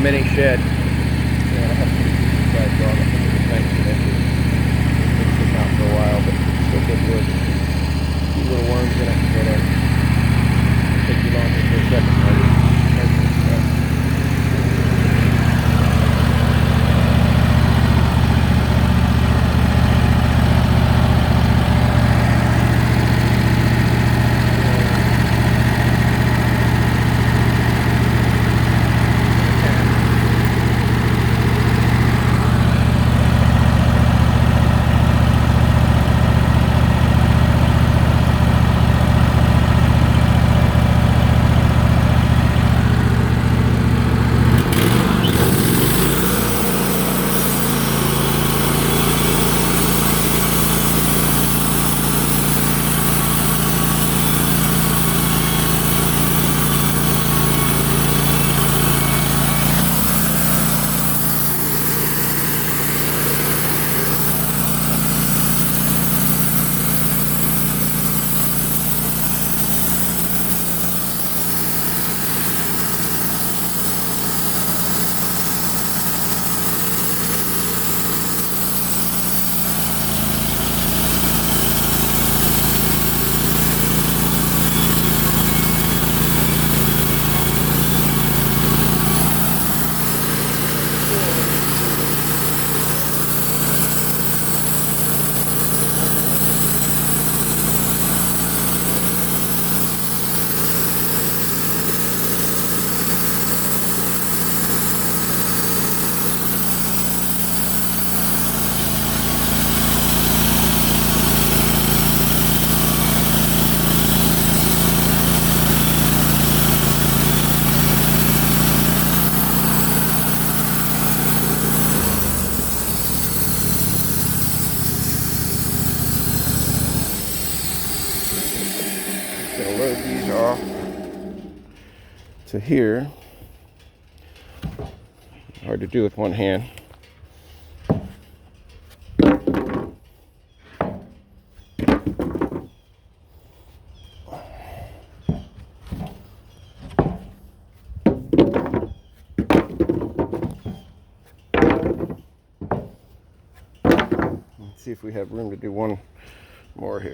mini shed. Yeah, I have to put these guys on. I think it's 19 inches. It's been out for a while, but it's still good wood. A few little worms in it, but it'll take you long here for a second. Measure this stuff. Gonna load these off to here. Hard to do with one hand. Let's see if we have room to do one more here.